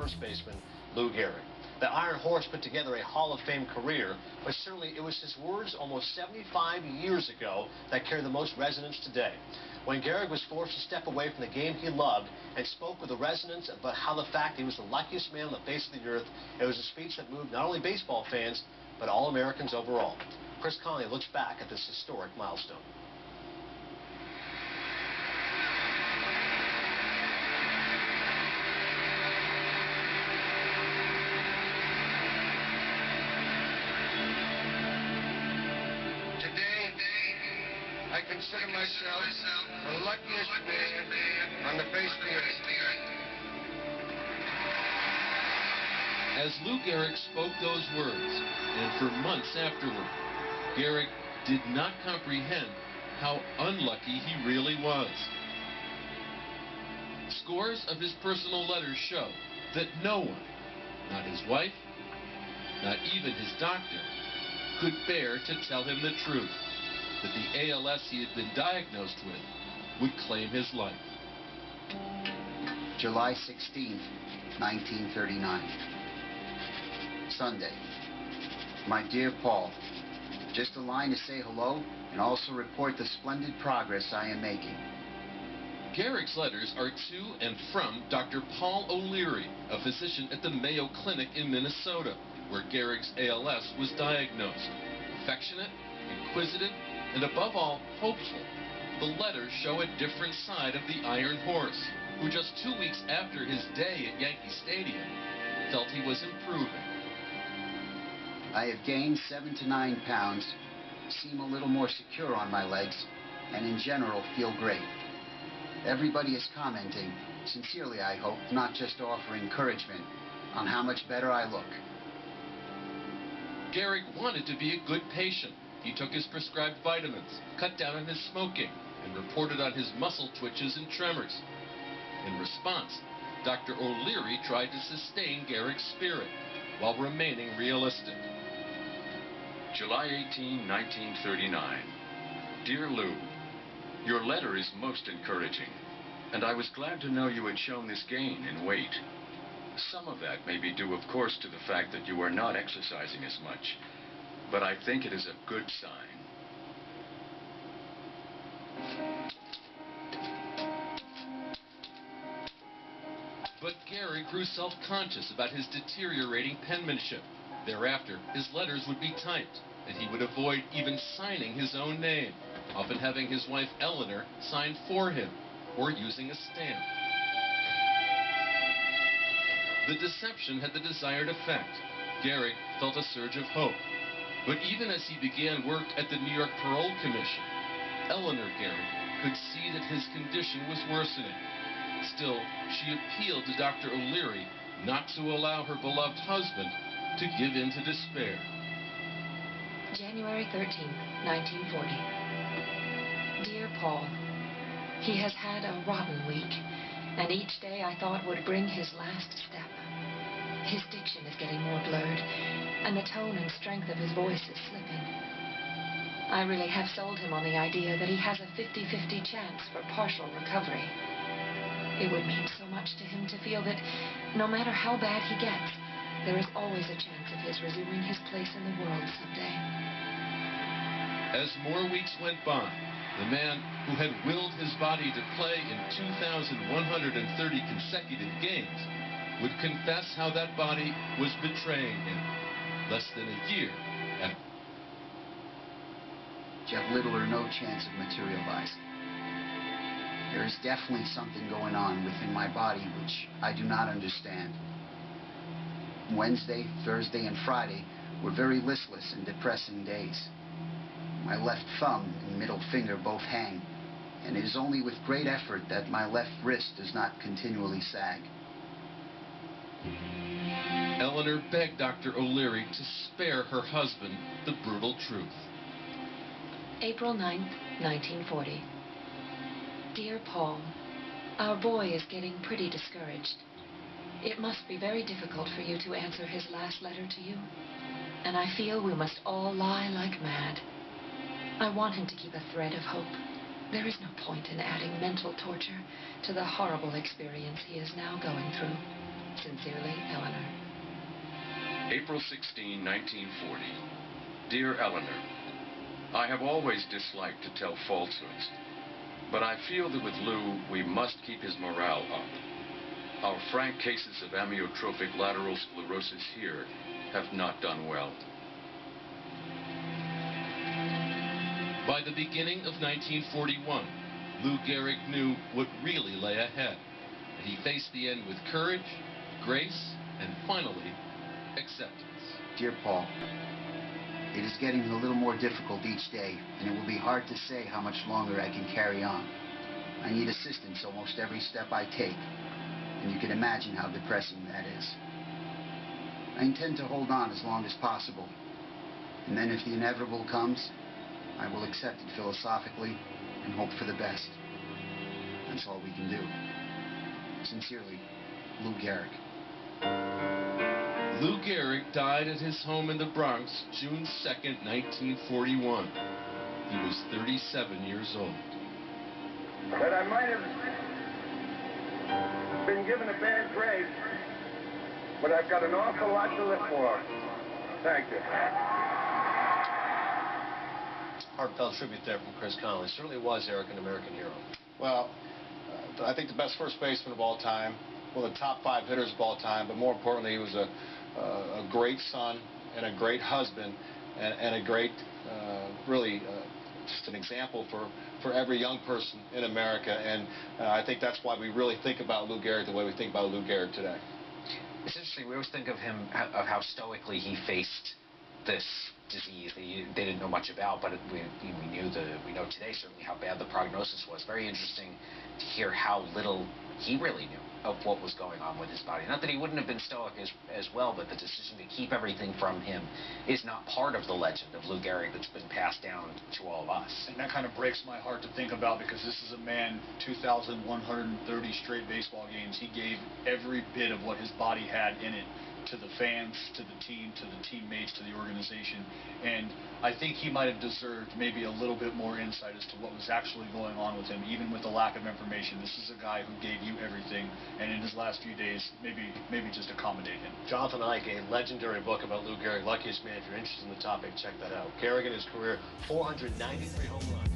first baseman Lou Gehrig. The Iron Horse put together a Hall of Fame career, but certainly it was his words almost 75 years ago that carry the most resonance today. When Gehrig was forced to step away from the game he loved and spoke with the resonance about how the fact he was the luckiest man on the face of the earth, it was a speech that moved not only baseball fans, but all Americans overall. Chris Connolly looks back at this historic milestone. I consider myself the luckiest man on the face of the earth. As Lou Gehrig spoke those words, and for months afterward, Gehrig did not comprehend how unlucky he really was. Scores of his personal letters show that no one, not his wife, not even his doctor, could bear to tell him the truth, that the ALS he had been diagnosed with would claim his life. July 16th, 1939. Sunday. My dear Paul, just a line to say hello and also report the splendid progress I am making. Gehrig's letters are to and from Dr. Paul O'Leary, a physician at the Mayo Clinic in Minnesota, where Gehrig's ALS was diagnosed. Affectionate, inquisitive, and above all, hopeful, the letters show a different side of the Iron Horse, who just 2 weeks after his day at Yankee Stadium felt he was improving. I have gained 7 to 9 pounds, seem a little more secure on my legs, and in general feel great. Everybody is commenting, sincerely I hope, not just to offer encouragement, on how much better I look. Gehrig wanted to be a good patient. He took his prescribed vitamins, cut down on his smoking, and reported on his muscle twitches and tremors. In response, Dr. O'Leary tried to sustain Gehrig's spirit while remaining realistic. July 18, 1939. Dear Lou, your letter is most encouraging, and I was glad to know you had shown this gain in weight. Some of that may be due, of course, to the fact that you are not exercising as much, but I think it is a good sign. But Gehrig grew self-conscious about his deteriorating penmanship. Thereafter, his letters would be typed, and he would avoid even signing his own name, often having his wife Eleanor sign for him, or using a stamp. The deception had the desired effect. Gehrig felt a surge of hope. But even as he began work at the New York Parole Commission, Eleanor Gehrig could see that his condition was worsening. Still, she appealed to Dr. O'Leary not to allow her beloved husband to give in to despair. January 13th, 1940. Dear Paul, he has had a rotten week, and each day I thought would bring his last step. His diction is getting more blurred, and the tone and strength of his voice is slipping. I really have sold him on the idea that he has a 50-50 chance for partial recovery. It would mean so much to him to feel that no matter how bad he gets, there is always a chance of his resuming his place in the world someday. As more weeks went by, the man who had willed his body to play in 2,130 consecutive games would confess how that body was betraying him. Less than a year after. You have little or no chance of materializing. There is definitely something going on within my body which I do not understand. Wednesday, Thursday, and Friday were very listless and depressing days. My left thumb and middle finger both hang, and it is only with great effort that my left wrist does not continually sag. Eleanor begged Dr. O'Leary to spare her husband the brutal truth. April 9th, 1940. Dear Paul, our boy is getting pretty discouraged. It must be very difficult for you to answer his last letter to you, and I feel we must all lie like mad. I want him to keep a thread of hope. There is no point in adding mental torture to the horrible experience he is now going through. Sincerely, Eleanor. April 16, 1940. Dear Eleanor, I have always disliked to tell falsehoods, but I feel that with Lou, we must keep his morale up. Our frank cases of amyotrophic lateral sclerosis here have not done well. By the beginning of 1941, Lou Gehrig knew what really lay ahead. He faced the end with courage, grace, and finally, acceptance. Dear Paul, it is getting a little more difficult each day, and it will be hard to say how much longer I can carry on. I need assistance almost every step I take, and you can imagine how depressing that is. I intend to hold on as long as possible, and then if the inevitable comes, I will accept it philosophically and hope for the best. That's all we can do. Sincerely, Lou Gehrig. Lou Gehrig died at his home in the Bronx, June 2nd, 1941. He was 37 years old. That I might have been given a bad grade, but I've got an awful lot to live for. Thank you. Heartfelt tribute there from Chris Connolly. Certainly was Eric an American hero. Well, I think the best first baseman of all time, one of the top 5 hitters of all time, but more importantly, he was a great son and a great husband and a great, really, just an example for every young person in America. And I think that's why we really think about Lou Gehrig the way we think about Lou Gehrig today. It's interesting. We always think of him, of how stoically he faced this disease that they didn't know much about, but we know today certainly how bad the prognosis was. Very interesting to hear how little he really knew of what was going on with his body. Not that he wouldn't have been stoic as well, but the decision to keep everything from him is not part of the legend of Lou Gehrig that's been passed down to all of us. And that kind of breaks my heart to think about, because this is a man, 2,130 straight baseball games. He gave every bit of what his body had in it to the fans, to the team, to the teammates, to the organization. And I think he might have deserved maybe a little bit more insight as to what was actually going on with him, even with the lack of information. This is a guy who gave you everything, and in his last few days, maybe just accommodate him. Jonathan Ike, a legendary book about Lou Gehrig, Luckiest Man. If you're interested in the topic, check that out. Gehrig in his career, 493 home runs.